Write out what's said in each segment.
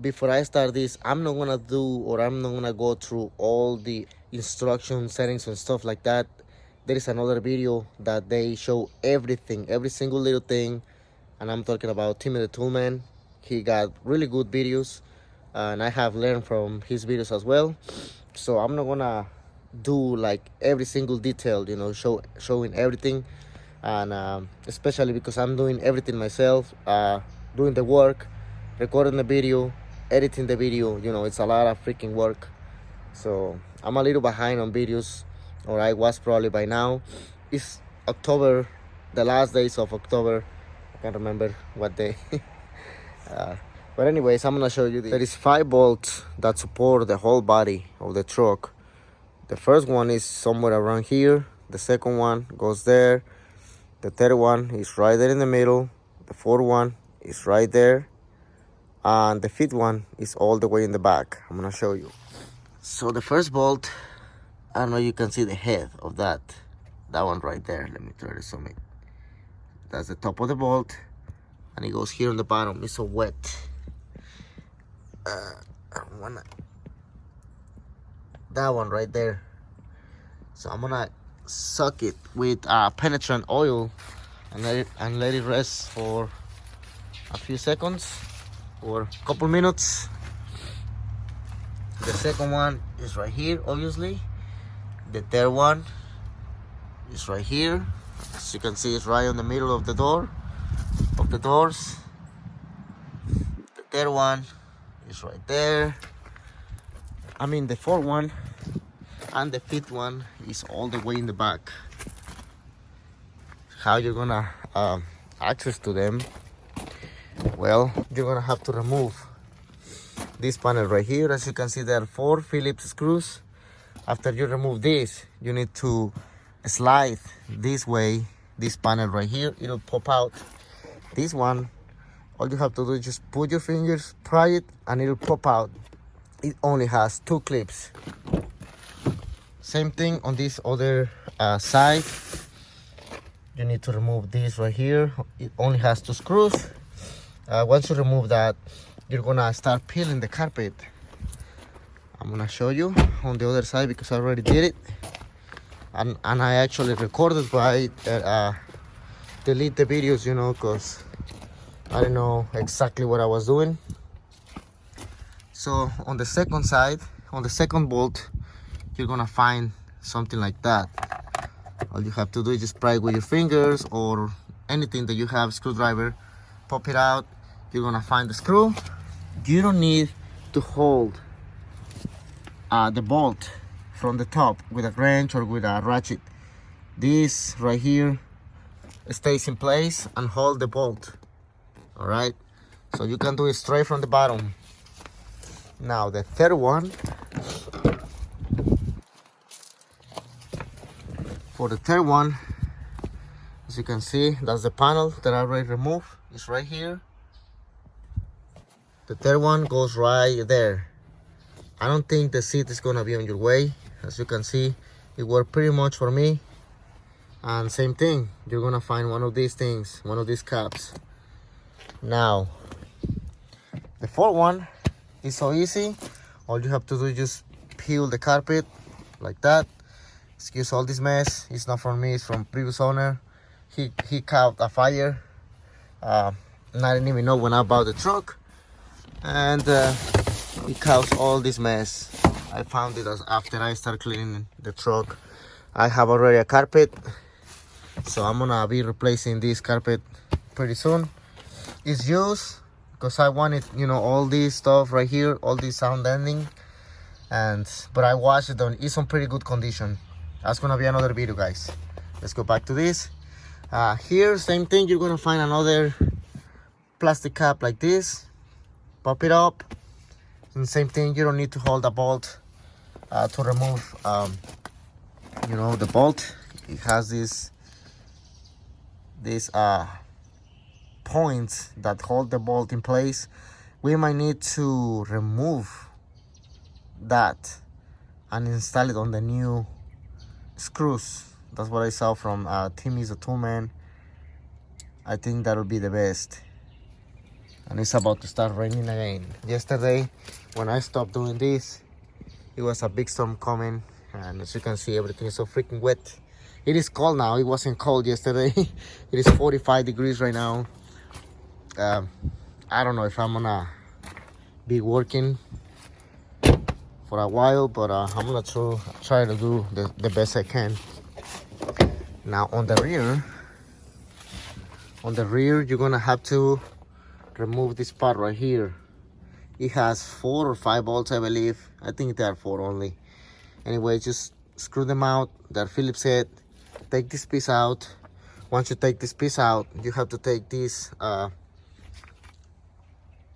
before I start this, I'm not gonna do, or I'm not gonna go through all the instruction settings and stuff like that. There is another video that they show everything, every single little thing, and I'm talking about Timmy the Toolman. He got really good videos, and I have learned from his videos as well. So I'm not gonna do like every single detail, showing everything, and especially because I'm doing everything myself, doing the work, recording the video, editing the video. It's a lot of freaking work. So I'm a little behind on videos, or I was probably by now. It's October, the last days of October. I can't remember what day. uh, but anyways, I'm gonna show you this. There is 5 bolts that support the whole body of the truck. The first one is somewhere around here. The second one goes there. The third one is right there in the middle. The fourth one is right there. And the fifth one is all the way in the back. I'm gonna show you. So the first bolt, I don't know, you can see the head of that one right there. Let me try to zoom it. That's the top of the bolt, and it goes here on the bottom. It's so wet. I don't wanna. That one right there. So I'm gonna suck it with penetrant oil and let it rest for a few seconds or a couple minutes. The second one is right here, obviously. The third one is right here. As you can see, it's right in the middle of the doors. The third one is right there. The fourth one and the fifth one is all the way in the back. How you're gonna access to them? Well, you're gonna have to remove this panel right here. As you can see, there are 4 Phillips screws. After you remove this, you need to slide this way, this panel right here. It'll pop out. This one, all you have to do is just put your fingers, pry it, and it'll pop out. It only has 2 clips. Same thing on this other side. You need to remove this right here. It only has 2 screws. Once you remove that, you're gonna start peeling the carpet. I'm gonna show you on the other side because I already did it, and I actually recorded, but I delete the videos, because I don't know exactly what I was doing. So on the second side, on the second bolt, you're gonna find something like that. All you have to do is just pry it with your fingers or anything that you have, screwdriver, pop it out. You're gonna find the screw. You don't need to hold the bolt from the top with a wrench or with a ratchet. This right here stays in place and hold the bolt. All right, so you can do it straight from the bottom. Now the third one. For the third one, as you can see, that's the panel that I already removed. It's right here. The third one goes right there. I don't think the seat is gonna be on your way. As you can see, it worked pretty much for me. And same thing, you're gonna find one of these things, one of these caps. Now, the fourth one is so easy. All you have to do is just peel the carpet like that. Excuse all this mess. It's not from me, it's from previous owner. He caught a fire. I didn't even know when I bought the truck. And he caused all this mess. I found it after I started cleaning the truck. I have already a carpet, so I'm gonna be replacing this carpet pretty soon. It's used because I wanted, all this stuff right here, all this sound ending. But I washed it on. It's in pretty good condition. That's gonna be another video, guys. Let's go back to this. Here, same thing. You're gonna find another plastic cap like this. Pop it up. And same thing. You don't need to hold the bolt to remove, the bolt. It has these points that hold the bolt in place. We might need to remove that and install it on the new screws. That's what I saw from Timmy's the Toolman. I think that'll be the best. and it's about to start raining again. Yesterday, when I stopped doing this, it was a big storm coming, and as you can see, everything is so freaking wet. It is cold now. It wasn't cold yesterday. It is 45 degrees right now. I don't know if I'm gonna be working for a while, but I'm gonna try to do the best I can. Now on the rear, you're gonna have to remove this part right here. It has 4 or 5 bolts, I believe. I think there are 4 only. Anyway, just screw them out. They're Phillips head. Take this piece out. Once you take this piece out, you have to take this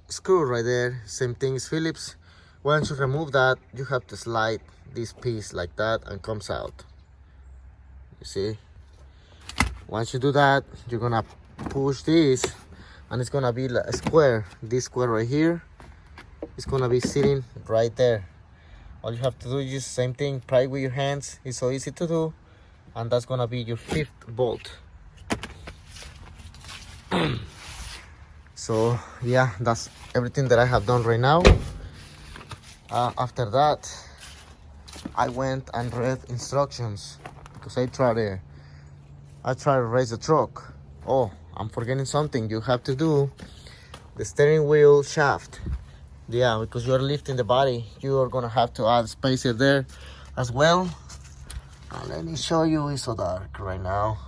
screw right there. Same thing as Phillips. Once you remove that, you have to slide this piece like that and comes out. You see? Once you do that, you're gonna push this and it's gonna be like a square. This square right here is gonna be sitting right there. All you have to do is just same thing, pry with your hands. It's so easy to do, and that's gonna be your 5th bolt. So yeah, that's everything that I have done right now. After that, I went and read instructions because I try to raise the truck. Oh, I'm forgetting something. You have to do the steering wheel shaft. Yeah, because you're lifting the body, you are gonna have to add spacer there as well. Let me show you. It's so dark right now.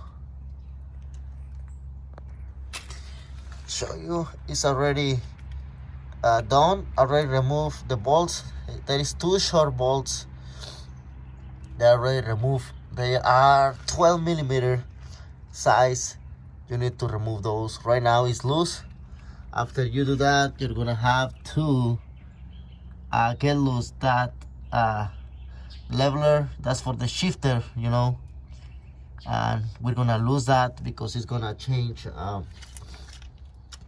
Show you. It's already done. Already removed the bolts. There is 2 short bolts. They are already removed. They are 12 millimeter size. You need to remove those. Right now it's loose. After you do that, you're gonna have to get loose that leveler. That's for the shifter, you know, and we're gonna lose that because it's gonna change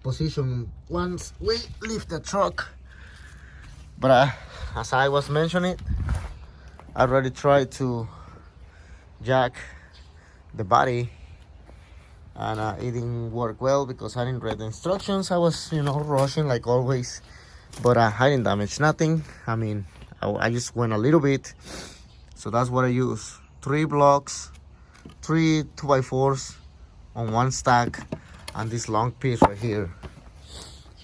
position once we lift the truck. But as I was mentioning, I already tried to jack the body, and it didn't work well because I didn't read the instructions. I was, you know, rushing like always, but I didn't damage nothing. I mean, I just went a little bit. So that's what I use. 3 blocks, 3 2x4s on one stack, and this long piece right here.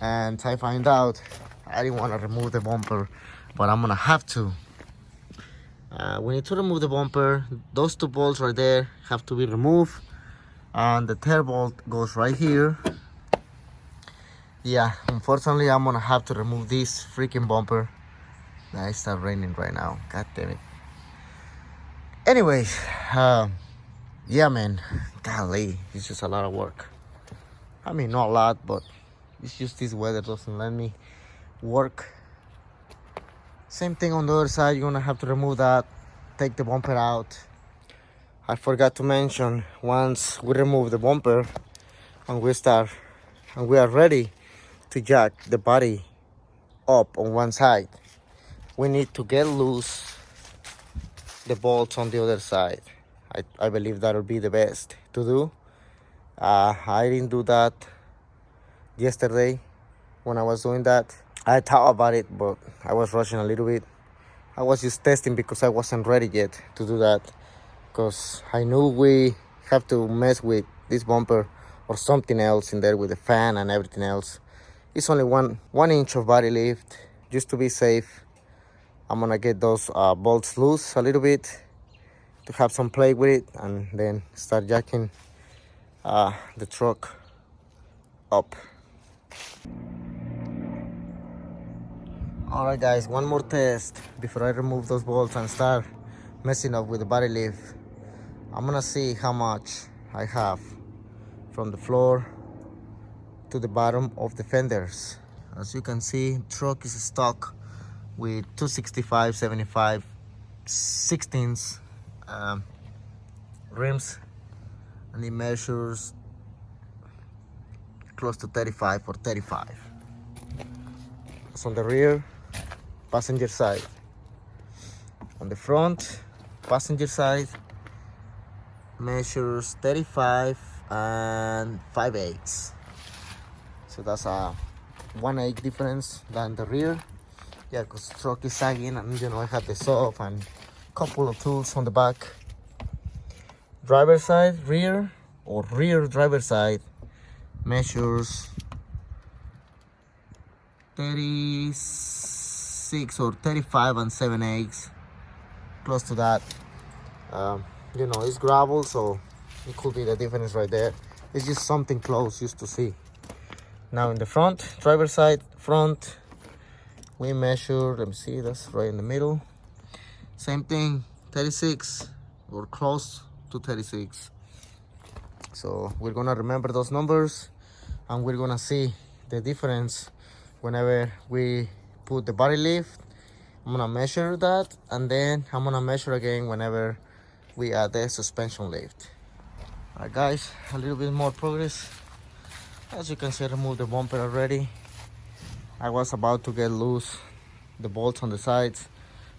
And I find out I didn't want to remove the bumper, but I'm gonna have to. We need to remove the bumper. Those 2 bolts right there have to be removed, and the 3rd bolt goes right here. Yeah, unfortunately I'm gonna have to remove this freaking bumper. Now it starts raining right now. God damn it. Anyways, yeah, man, golly, it's just a lot of work. I mean, not a lot, but it's just this weather doesn't let me work. Same thing on the other side. You're gonna have to remove that, take the bumper out. I forgot to mention, once we remove the bumper and we are ready to jack the body up on one side, we need to get loose the bolts on the other side. I believe that will be the best to do. I didn't do that yesterday when I was doing that. I thought about it, but I was rushing a little bit. I was just testing because I wasn't ready yet to do that, because I knew we have to mess with this bumper or something else in there with the fan and everything else. It's only one inch of body lift. Just to be safe, I'm gonna get those bolts loose a little bit to have some play with it, and then start jacking the truck up. All right, guys, one more test before I remove those bolts and start messing up with the body lift. I'm gonna see how much I have from the floor to the bottom of the fenders. As you can see, truck is stuck with 265 75 16s rims, and it measures close to 35 or 35. It's on the rear passenger side. On the front passenger side measures 35 and 5/8. So that's 1/8 difference than the rear. Yeah, because the truck is sagging, and I have the saw and couple of tools on the back. Driver side, rear, or rear driver side measures 36 or 35 and 7/8, close to that. It's gravel, so it could be the difference right there. It's just something close just to see. Now in the front, driver side front, we measure, let me see, that's right in the middle. Same thing, 36 or close to 36. So we're gonna remember those numbers, and we're gonna see the difference whenever we put the body lift. I'm gonna measure that, and then I'm gonna measure again whenever we add the suspension lift. All right, guys, a little bit more progress. As you can see, I removed the bumper already. I was about to get loose the bolts on the sides,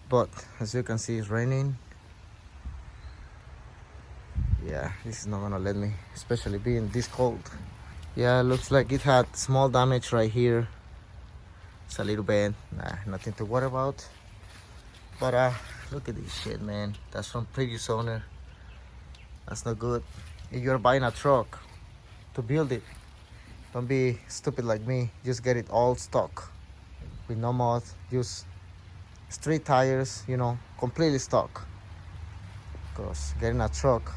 but as you can see, it's raining. Yeah, this is not gonna let me, especially being this cold. Yeah, it looks like it had small damage right here. It's a little bad, nothing to worry about. But look at this shit, man. That's from previous owner. That's not good. If you're buying a truck to build it, don't be stupid like me. Just get it all stock with no mod. Use street tires, completely stock. Because getting a truck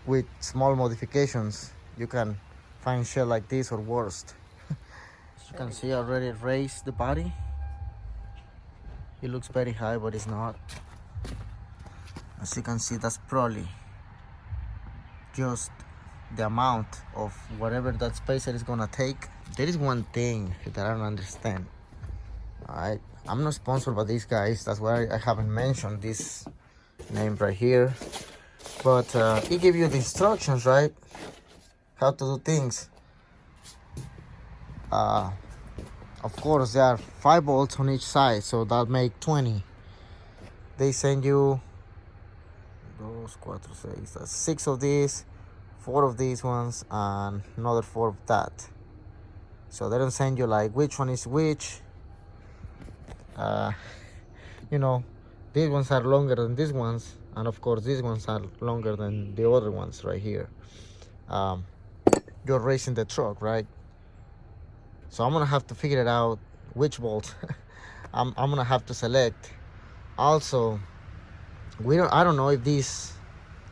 with small modifications, you can find shit like this or worse. As you can see, I already raised the body. It looks very high, but it's not. As you can see, that's probably just the amount of whatever that spacer is gonna take. There is one thing that I don't understand. Alright, I'm not sponsored by these guys, that's why I haven't mentioned this name right here. But he give you the instructions, right? How to do things. Of course, there are 5 bolts on each side, so that'll make 20. They send you those 4, 6, that's 6 of these, 4 of these ones, and another 4 of that. So they don't send you like which one is which. These ones are longer than these ones, and of course these ones are longer than the other ones right here. You're racing the truck, right? So I'm gonna have to figure it out which bolt I'm gonna have to select. Also, I don't know if these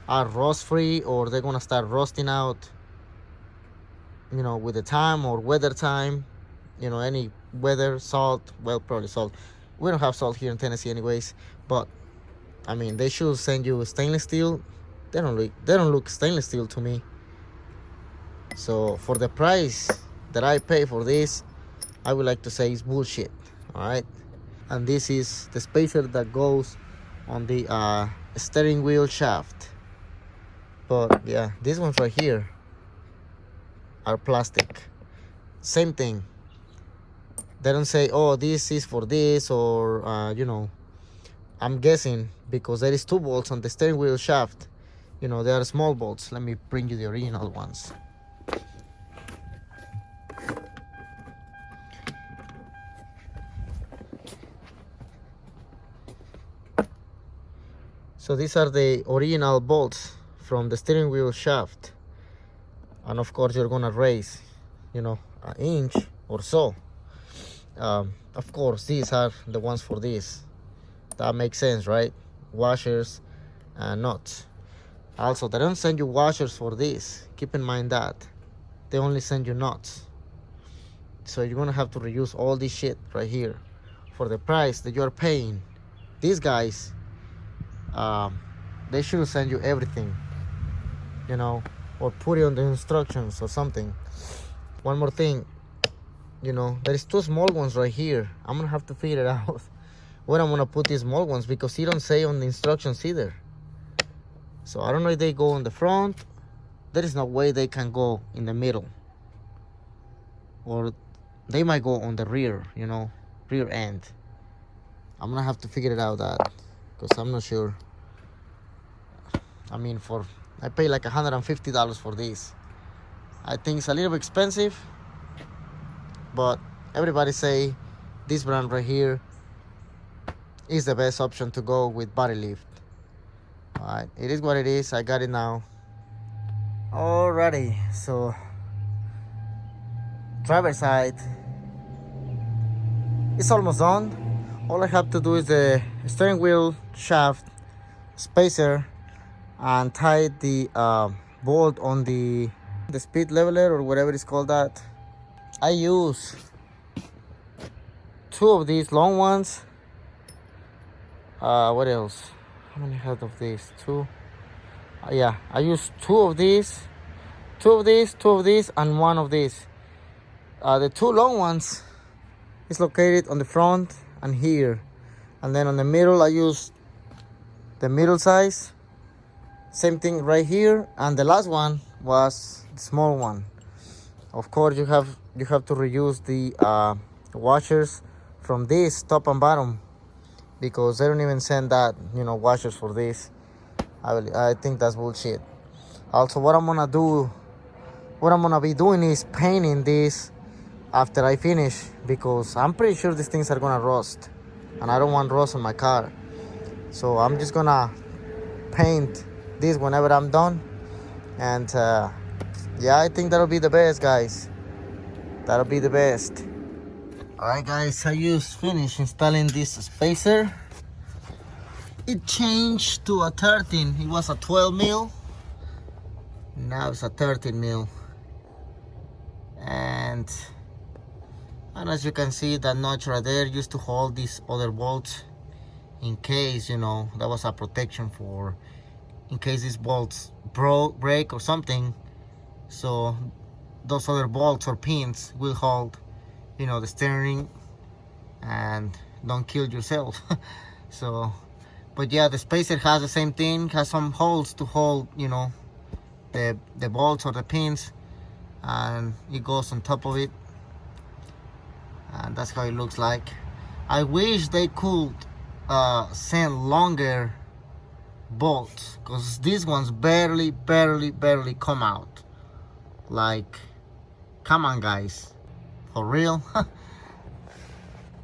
are rust free or they're gonna start rusting out, with the time or weather time. Any weather, salt, well, probably salt. We don't have salt here in Tennessee anyways, but I mean, they should send you stainless steel. They don't look stainless steel to me. So for the price that I pay for this, I would like to say it's bullshit. All right, and this is the spacer that goes on the steering wheel shaft. But yeah, these ones right here are plastic. Same thing. They don't say, oh, this is for this, or I'm guessing because there is 2 bolts on the steering wheel shaft. They are small bolts. Let me bring you the original ones. So these are the original bolts from the steering wheel shaft, and of course you're gonna raise, an inch or so. Of course these are the ones for this. That makes sense, right? Washers and nuts. Also, they don't send you washers for this. Keep in mind that they only send you nuts. So you're gonna have to reuse all this shit right here for the price that you're paying. These guys, they should send you everything, or put it on the instructions or something. One more thing, there is 2 small ones right here. I'm gonna have to figure it out where I'm gonna put these small ones, because he don't say on the instructions either. So I don't know if they go on the front. There is no way they can go in the middle, or they might go on the rear, rear end. I'm gonna have to figure it out because I'm not sure. I mean, I pay like $150 for this. I think it's a little bit expensive, but everybody say this brand right here is the best option to go with body lift. Alright, it is what it is. I got it now. Alrighty, so driver side, it's almost done. All I have to do is the steering wheel shaft spacer and tie the bolt on the speed leveler or whatever it's called that. I use 2 of these long ones. What else? How many head of these? 2. Yeah, I use 2 of these, 2 of these, 2 of these, and 1 of these. The 2 long ones is located on the front and here, and then on the middle I use the middle size. Same thing right here, and the last one was the small one. Of course, you have to reuse the washers from this top and bottom, because they don't even send that, washers for this. I think that's bullshit. Also, what I'm gonna be doing is painting this after I finish, because I'm pretty sure these things are gonna rust, and I don't want rust on my car. So I'm just gonna paint this whenever I'm done, and yeah, I think that'll be the best, guys. That'll be the best. Alright, guys, I just finished installing this spacer. It changed to a 13. It was a 12 mil. Now it's a 13 mil. And as you can see, that notch right there used to hold these other bolts in case, that was a protection for in case these bolts break or something. So those other bolts or pins will hold, the steering and don't kill yourself. So, but yeah, the spacer has the same thing, has some holes to hold, the bolts or the pins, and it goes on top of it, and that's how it looks like. I wish they could send longer bolts, because these ones barely come out. Like, come on, guys, for real.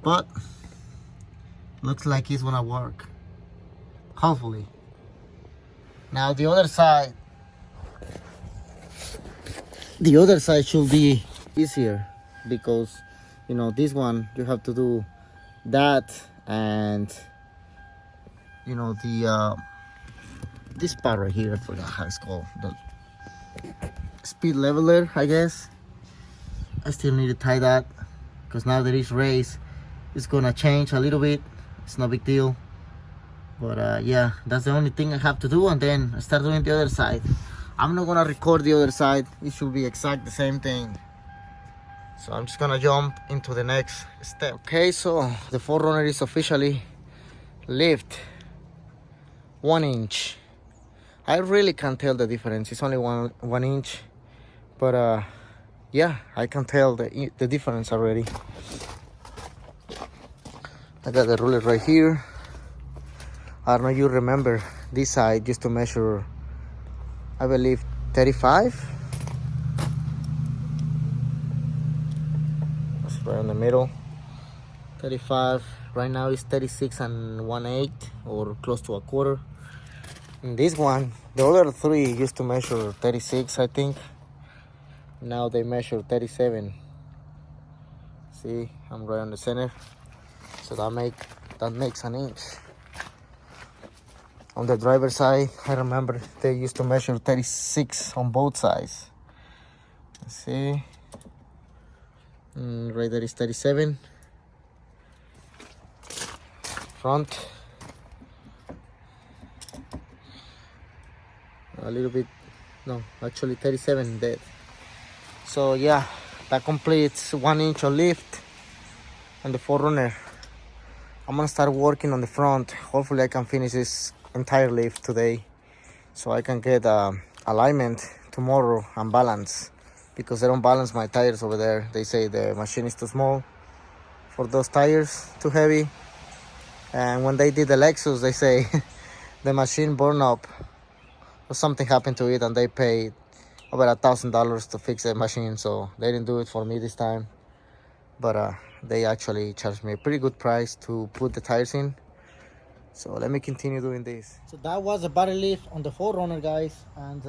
But looks like it's gonna work, hopefully. Now the other side should be easier, because this one you have to do that, and the this part right here, I forgot how it's called, the speed leveler, I guess. I still need to tie that, because now that it's raised, it's gonna change a little bit. It's no big deal, but yeah, that's the only thing I have to do, and then I start doing the other side. I'm not gonna record the other side. It should be exact the same thing. So I'm just gonna jump into the next step. Okay, so the 4Runner is officially lift 1 inch. I really can't tell the difference. It's only one inch, but yeah, I can tell the difference already. I got the ruler right here. I don't know if you remember, this side used to measure, I believe, 35. That's right in the middle. 35. Right now it's 36 and 1/8, or close to a quarter. And this one, the other 3 used to measure 36, I think. Now they measure 37. See, I'm right on the center. So that makes an inch. On the driver's side, I remember they used to measure 36 on both sides. Let's see. Right there is 37. Front. A little bit, no, actually 37 dead. So yeah, that completes 1 inch of lift and the 4Runner. I'm gonna start working on the front. Hopefully I can finish this entire lift today, so I can get alignment tomorrow and balance, because they don't balance my tires over there. They say the machine is too small for those tires, too heavy. And when they did the Lexus, they say the machine burned up or something happened to it, and they paid over $1,000 to fix the machine. So they didn't do it for me this time. but they actually charged me a pretty good price to put the tires in. So let me continue doing this. So that was a body lift on the 4Runner, guys, and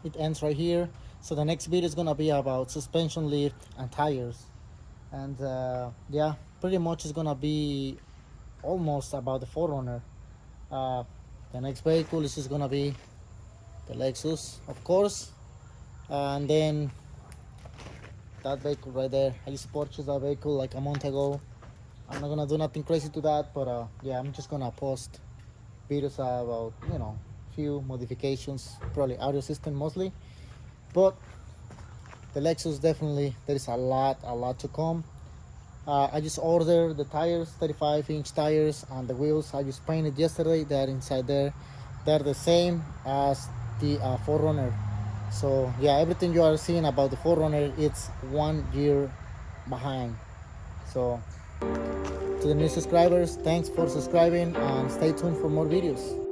it ends right here. So the next video is gonna be about suspension lift and tires, and yeah, pretty much it's gonna be almost about the 4Runner. The next vehicle is just gonna be the Lexus, of course, and then that vehicle right there. I just purchased that vehicle like a month ago. I'm not gonna do nothing crazy to that, but yeah, I'm just gonna post videos about, you know, few modifications, probably audio system mostly. But the Lexus, definitely there is a lot to come. I just ordered the tires, 35-inch tires, and the wheels I just painted yesterday. They're inside there. They're the same as the 4Runner. So yeah, everything you are seeing about the 4Runner, it's 1 year behind. So to the new subscribers, thanks for subscribing, and stay tuned for more videos.